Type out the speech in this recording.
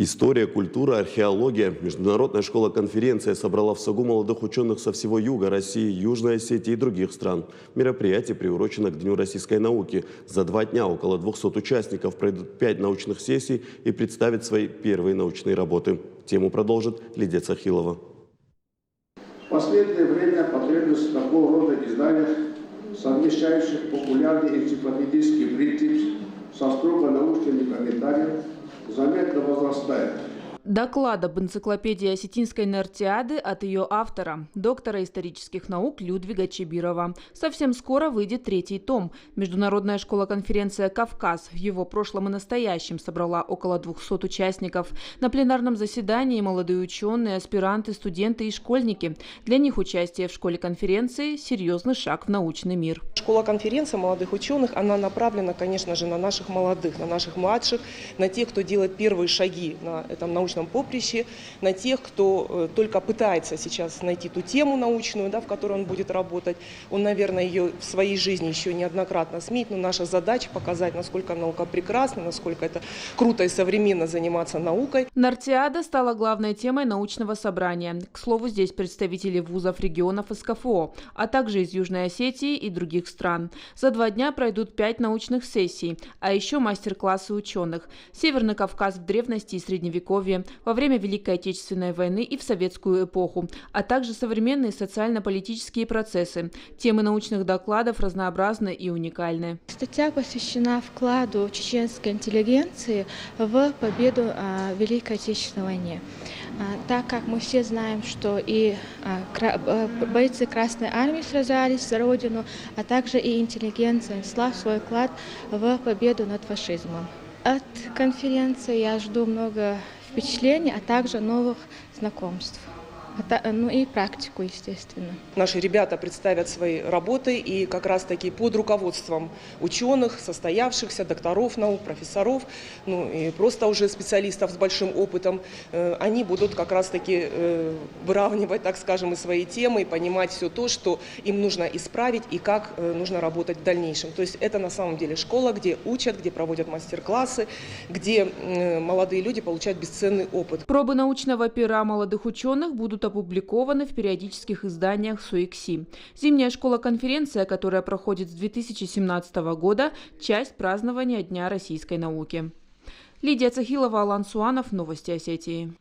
История, культура, археология. Международная школа-конференция собрала в Согу молодых ученых со всего юга России, Южной Осетии и других стран. Мероприятие приурочено к Дню российской науки. За 2 дня около 200 участников пройдут 5 научных сессий и представят свои первые научные работы. Тему продолжит Лидия Цахилова. В последнее время потребность такого рода изданий, совмещающих популярный энциклопедический принцип со строго научными комментариями, заметно возрастает. Доклад об энциклопедии осетинской нартиады от ее автора, доктора исторических наук Людвига Чебирова. Совсем скоро выйдет 3-й том. Международная школа-конференция «Кавказ» в его прошлом и настоящем собрала около 200 участников. На пленарном заседании молодые ученые, аспиранты, студенты и школьники. Для них участие в школе-конференции – серьезный шаг в научный мир. Школа-конференция молодых ученых, она направлена, конечно же, на наших молодых, на наших младших, на тех, кто делает первые шаги на этом научном поприще, на тех, кто только пытается сейчас найти ту тему научную, в которой он будет работать. Он, наверное, ее в своей жизни еще неоднократно сменит, но наша задача показать, насколько наука прекрасна, насколько это круто и современно заниматься наукой. Нартиада стала главной темой научного собрания. К слову, здесь представители вузов регионов СКФО, а также из Южной Осетии и других стран. За 2 дня пройдут 5 научных сессий, а еще мастер-классы ученых. Северный Кавказ в древности и средневековье, во время Великой Отечественной войны и в советскую эпоху, а также современные социально-политические процессы. Темы научных докладов разнообразны и уникальны. Статья посвящена вкладу чеченской интеллигенции в победу в Великой Отечественной войне. Так как мы все знаем, что и бойцы Красной Армии сражались за Родину, а также и интеллигенция внесла свой вклад в победу над фашизмом. От конференции я жду много впечатлений, а также новых знакомств. Ну и практику, естественно. Наши ребята представят свои работы и как раз-таки под руководством ученых, состоявшихся, докторов наук, профессоров, и просто уже специалистов с большим опытом, они будут как раз-таки выравнивать, так скажем, и свои темы, и понимать все то, что им нужно исправить и как нужно работать в дальнейшем. То есть это на самом деле школа, где учат, где проводят мастер-классы, где молодые люди получают бесценный опыт. Пробы научного пера молодых ученых будут опубликованы в периодических изданиях СУИКСИ. Зимняя школа-конференция, которая проходит с 2017 года, часть празднования Дня российской науки. Лидия Цахилова, Алан Суанов, Новости Осетии.